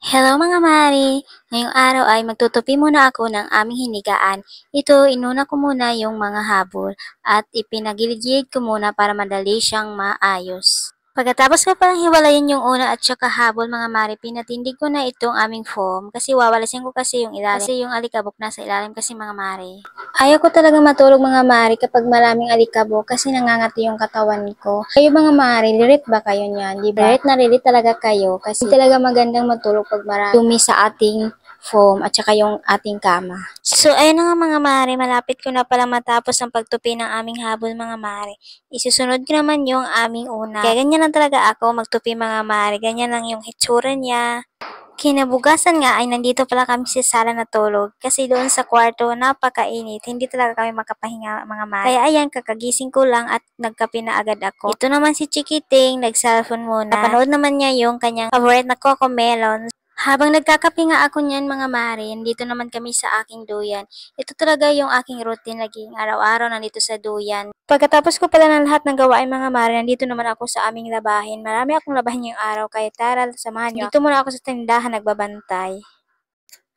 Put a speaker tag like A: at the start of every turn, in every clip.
A: Hello mga mari! Ngayong araw ay magtutupi muna ako ng aming hinigaan. Ito, inuna ko muna yung mga habol at ipinagilid ko muna para madali siyang maayos. Pagkatapos ko palang hiwalayin yung una at saka habol mga mari, pinatindig ko na itong aming foam kasi wawalasin ko kasi yung ilalim. Kasi yung alikabok nasa ilalim kasi mga mari. Ayaw ko talaga matulog mga mari kapag maraming alikabok kasi nangangati yung katawan ko. Kayo mga mari, lirit ba kayo niyan? Di ba? Lirit na lirit talaga kayo kasi talaga magandang matulog pag marami dumi sa ating foam at saka yung ating kama. So ayun na nga mga mari, malapit ko na pala matapos ang pagtupi ng aming habol mga mari. Isusunod ko naman yung aming una. Kaya ganyan lang talaga ako magtupi mga mari, ganyan lang yung hitsura niya. Kinabukasan nga ay nandito pala kami sa sala natulog kasi doon sa kwarto napakainit, hindi talaga kami makapahinga mga mari. Kaya ayan, kakagising ko lang at nagkape na agad ako. Ito naman si Chikiting, nag-cellphone muna. Napanood naman niya yung kanyang favorite na Cocomelon. Habang nagkakape nga ako niyan mga mari, dito naman kami sa aking duyan. Ito talaga yung aking routine laging araw-araw nandito sa duyan. Pagkatapos ko pala ng lahat ng gawain mga mari, nandito naman ako sa aming labahin. Marami akong labahin ngayong araw kaya tara, samahan niyo. Dito muna ako sa tindahan nagbabantay.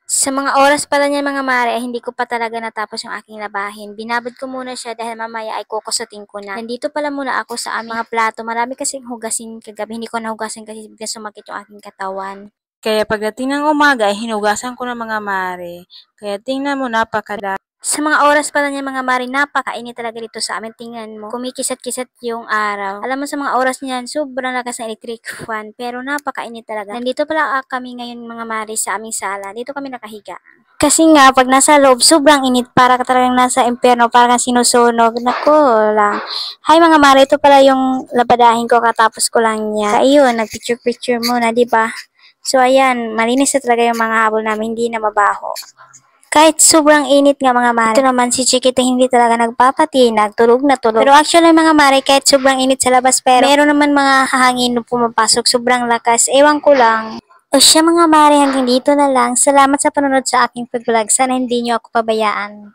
A: Sa mga oras pala niya mga mare ay hindi ko pa talaga natapos yung aking labahin. Binabad ko muna siya dahil mamaya ay kukusutin ko na. Nandito pala muna ako sa aming mga plato. Marami kasing hugasin kagabi. Hindi ko nahugasin kasi bigla sumakit yung aking katawan.
B: Kaya pagdating ng umaga ay hinugasan ko ng mga mare. Kaya tingnan mo napakadami.
A: Sa mga oras pala niya mga mare, napakainit talaga dito sa amin. Tingnan mo, kumikisat-kisat yung araw. Alam mo sa mga oras niyan, sobrang lakas ng electric fan, pero napakainit talaga. Nandito pala kami ngayon mga mare sa aming sala. Dito kami nakahiga. Kasi nga, pag nasa loob, sobrang init. Para ka talagang nasa impyerno, parang sinusunog. Naku lang. Hi mga mare, ito pala yung labadahin ko katapos ko lang niya. Kaya yun, nagpicture-picture muna, di ba? So ayan, malinis na talaga yung mga habol namin, hindi na mabaho. Kahit sobrang init nga mga mare. Ito naman si Chiquita hindi talaga nagpapatinag, tulog na tulog. Pero actually mga mare, kahit sobrang init sa labas, pero meron naman mga hangin na pumapasok, sobrang lakas. Ewan ko lang. O siya mga mare, hanggang dito na lang. Salamat sa panonood sa aking vlog. Sana hindi nyo ako pabayaan.